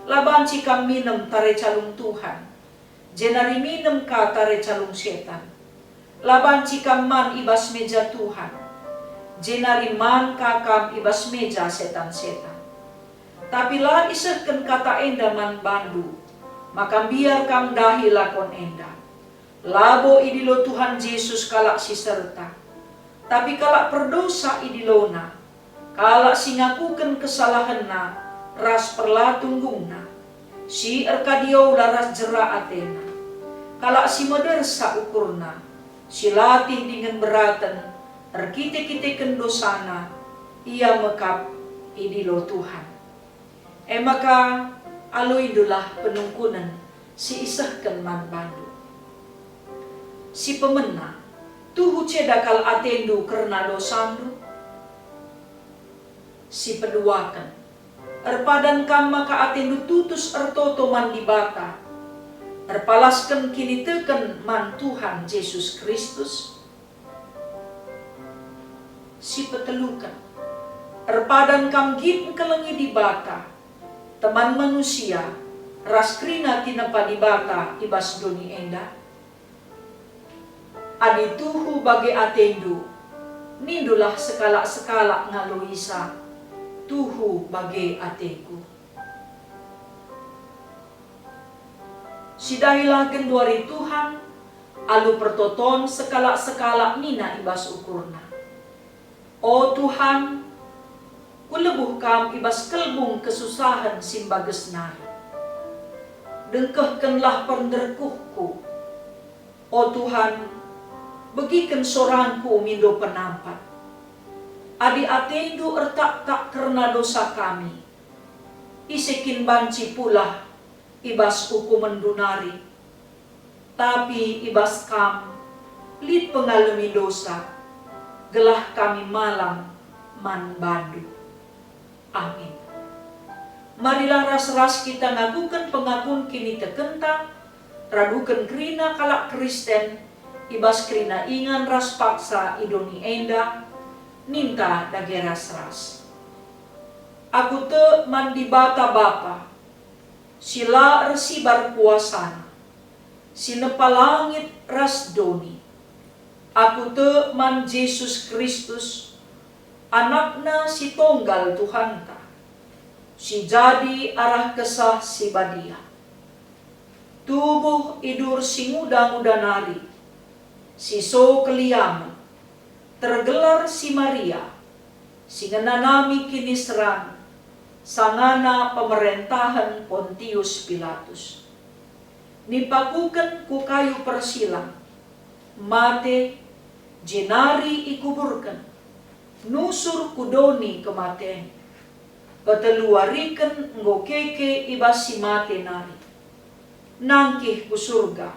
Speaker 3: Laban cikam minem tare calung Tuhan. Jenari minem ka tare calung setan. Laban cikam man ibas meja Tuhan. Jenari man kakam ibas meja setan-setan. Tapi la isehken kata enda man bandu. Maka biar kam dahi lakon enda. Labo idilo Tuhan Yesus kalak si serta. Tapi kalak perdosa idilona. Kalak si ngakuken kesalahanna. Ras perlatunggungna. Si erkadio laras jera atena. Kalak si medersa ukurna. Si latih dengan beratan. Erkite-kiteken dosana. Ia mekap idilo Tuhan. Maka aloidulah penungkunan. Si isahken man bandu. Si pemena. Tuhu cedakal atendu karena dosandu. Si peduakan. Erpadan kam maka atendu tutus ertoto man di bata. Erpalasken kini teken man Tuhan Yesus Kristus. Si petelukan. Erpadan kam git kelengi di bata. Teman manusia. Ras krina tinapa di bata ibas doni enda. Adi tuhu bagi atendu. Nindulah sekala-sekala ngaloisa. Tuhu bagi ateku. Sidahilah genduari Tuhan, alu pertoton sekala-sekala nina ibas ukurna. O Tuhan, kulebuh kam ibas kelbung kesusahan simbages nari. Dengkehkenlah penderkuhku. O Tuhan, begiken sorangku mindo penampat. Adi atendu ertak-tak karena dosa kami. Isekin banci pula ibas hukuman dunari. Tapi ibas kam lid pengalami dosa. Gelah kami malam man bandu. Amin. Marilah ras-ras kita ngagukan pengakun kini tekenta. Ragukan kerina kalak Kristen. ibas krina ingan ras paksa idoni enda, ninta dageras ras. Aku te mandi bata bapa, sila resibar kuasana, sinepalangit ras doni. Aku te man Yesus Kristus, anakna si tonggal Tuhanta, si jadi arah kesah si badia. Tubuh idur si muda-muda nari, si so keliaman, tergelar si Maria, si ngenanami kini serang, sangana pemerintahan Pontius Pilatus. Nipakukan ku kayu persilang, mate, jenari ikuburkan, nusur kudoni kematen, pateluarikan ngokeke ibasi mate nari. Nangkih ku surga,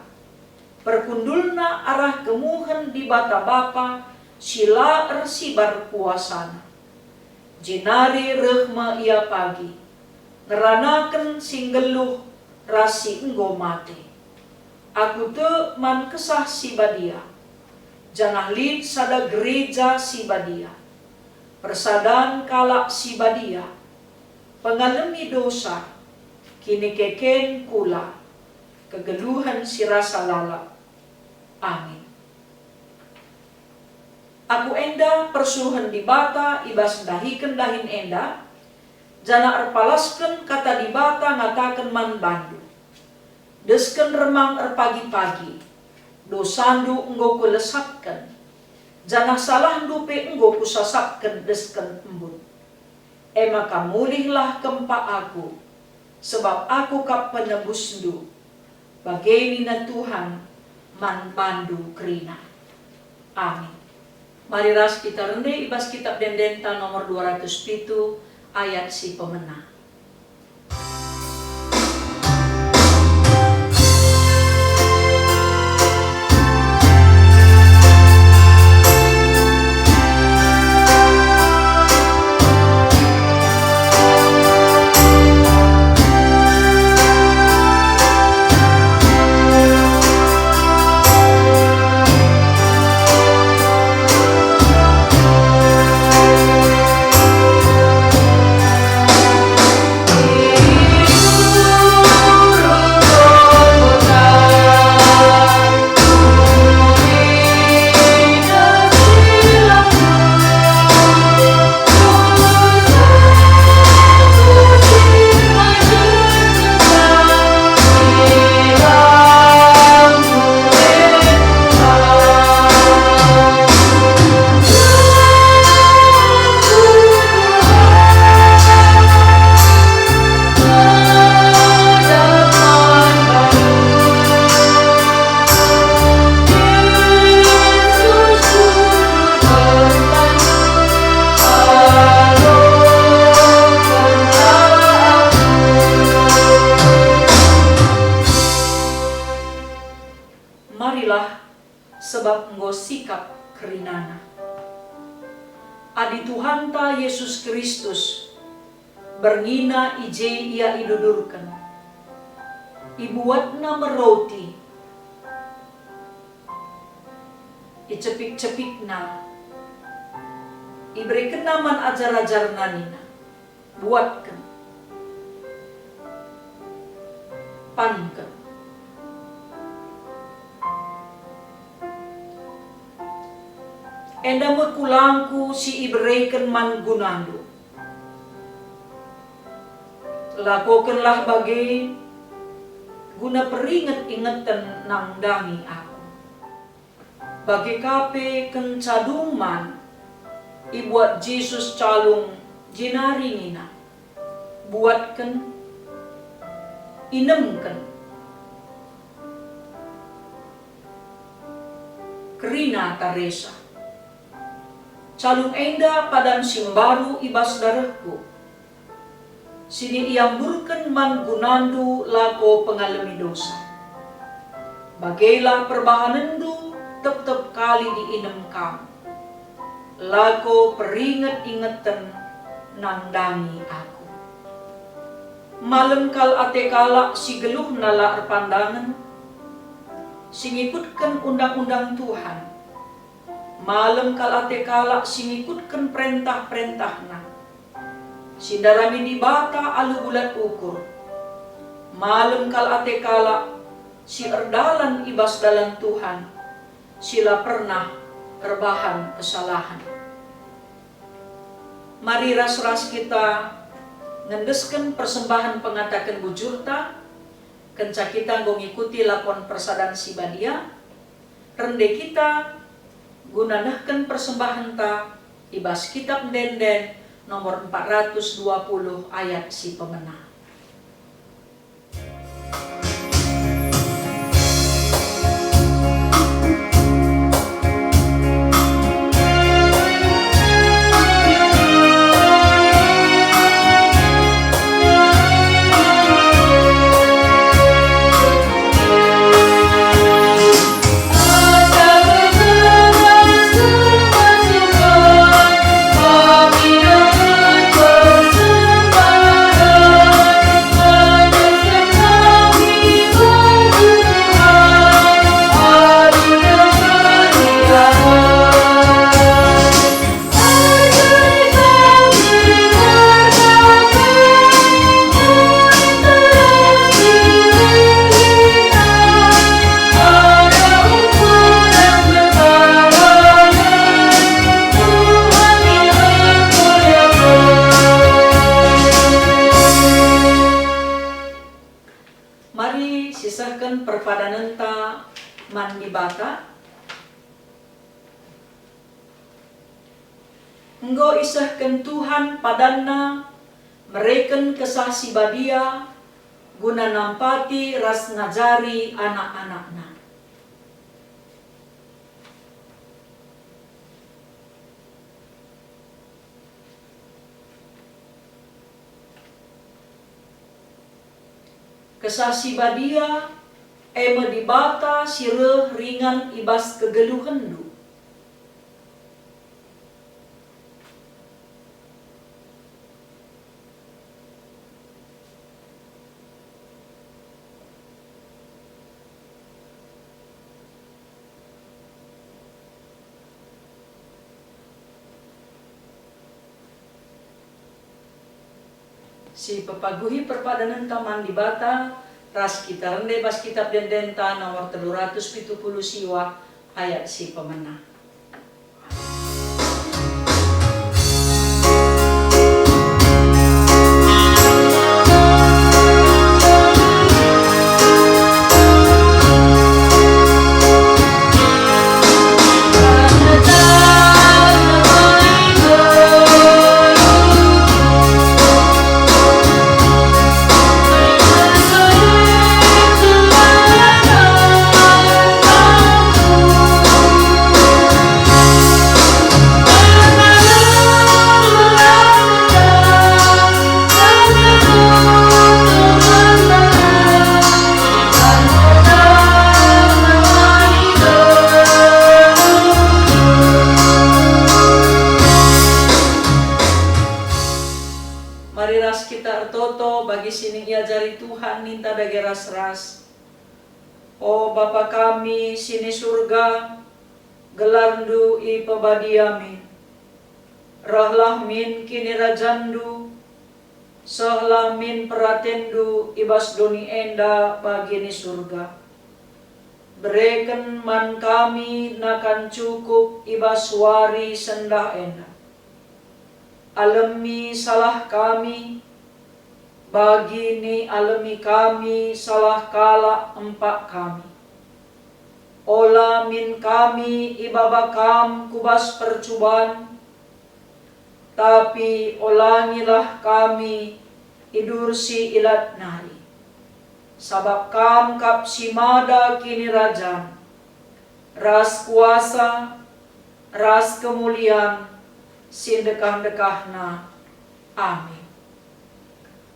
Speaker 3: perkundulna arah kemuhan di bata bapa, sila ersibar kuasana. Jenari rehma ia pagi, ngeranakan singgeluh rasi enggo mate. Aku te man kesah si badia, janah lid sada gereja si badia, persadan kalak si badia, pengalami dosa, kini keken kula, kegeluhan si rasa lalap. Amin. Aku enda persuruhan di bata ibas dahiken dahin enda, jana erpalasken kata di bata ngataken man bandu. Desken remang erpagi-pagi, dosandu enggo kulesapken, jana salah dupe enggo kusasapken desken embun. Maka mulihlah kempa aku, sebab aku kap penebusdu, bageni na Tuhan man bandu krina. Amin. Mari ras kita rende ibas kitab Dendenta nomor 207 ayat si pemenang. Sebab enggo sikap kerinana. Adi Tuhanta Yesus Kristus berngina ije ia idudurkan. Ibuatna meroti, icepik-cepikna, iberikan naman ajar-ajar nanina, buatkan, pankan. Enda mekulangku si iberikan man gunandu. Lakukanlah bagi guna peringat-ingatan nang dangi aku. Bagi kape kencaduman ibuat Yesus calung jinari nina. Buatkan, inemkan. Kerina Teresa. Calung enda padan simbaru ibas darahku. Sini iamburkan man gunandu lako pengalami dosa. Bagailah perbahanandu tetap kali diinem kamu. Lako peringat-ingatan nandangi aku. Malam kal ate kala si geluh nala pandangan. singikutkan undang-undang Tuhan. Malam kalate kala singikutkan perintah-perintahna. Sindarami di bata alu bulat ukur. Malam kalate kala si erdalan ibas dalam Tuhan. Sila pernah terbahan kesalahan. Mari ras-ras kita ngendesken persembahan pengatakan bujurta, kenca kita ngikuti lakon persadan si badia, rende kita gunanahkan persembahan ta ibas kitab denden nomor 420 ayat si pemenang. Mari sisahkan perpadanan ta mandi bata. Enggo isahkan Tuhan padanna mereken kesah si badia guna nampati ras ngajari anak-anakna. Kesah si badia eme dibata sireh ringan ibas kegeluhendu. Si pepaguhi perpadanan taman di bata ras kita rende bas kitab dendenta nomor 370 siwa ayat si pemenang. Mari ras kita ertoto bagi sini iajari Tuhan ninta dage ras-ras. O Bapa kami sini surga, gelarndu i pebadiami. Rahlah min kini rajandu, sahlah min peratendu ibas doni enda bagi ni surga. Bereken man kami nakan cukup ibas wari sendah enda. Alemi salah kami, bagi ni alemi kami salah kala empak kami. Ola min kami ibabakam kubas percubaan, tapi olangilah kami idur si ilat nari. Sabab kam kap simada kini rajan, ras kuasa, ras kemuliaan, sindekah-dekahna. Amin.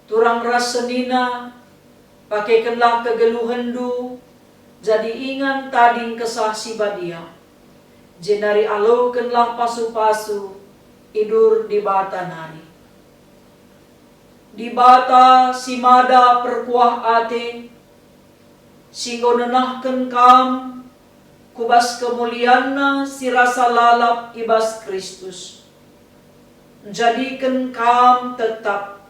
Speaker 3: Turang ras senina, pakaikanlah kegeluhendu, jadi ingan tading kesah si badia. Jenari alaukanlah pasu-pasu, idur di bata nari. Di bata si mada perkuah ate, singgo nenahken kam kubas kemulianna si rasa lalap ibas Kristus. Jadikan kam tetap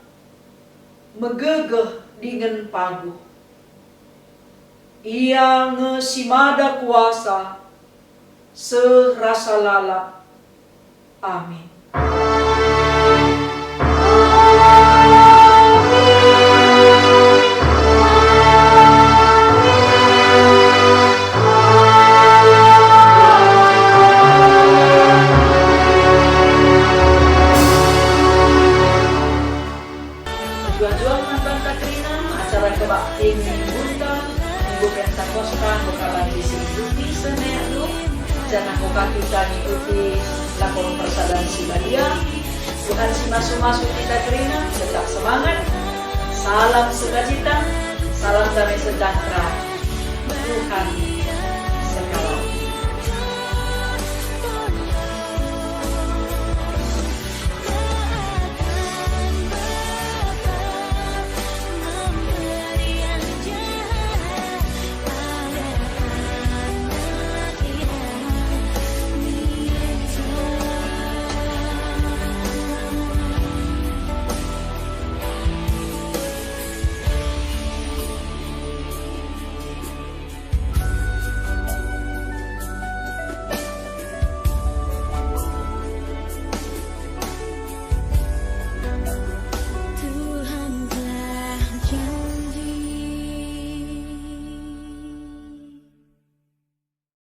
Speaker 3: megegeh dengan paguh. Ia ngesimada kuasa serasa lalap. Amin. Jual-jual mantan Katrina, acara kebakti Bunda, Minggu Pentakosta, bukalan di sini seneru, jangan buka kita ngikuti laporan persadaran Sibadia. Tuhan si masuk-masuk di Katrina, tetap semangat, salam sukacita, salam damai sejahtera, Tuhan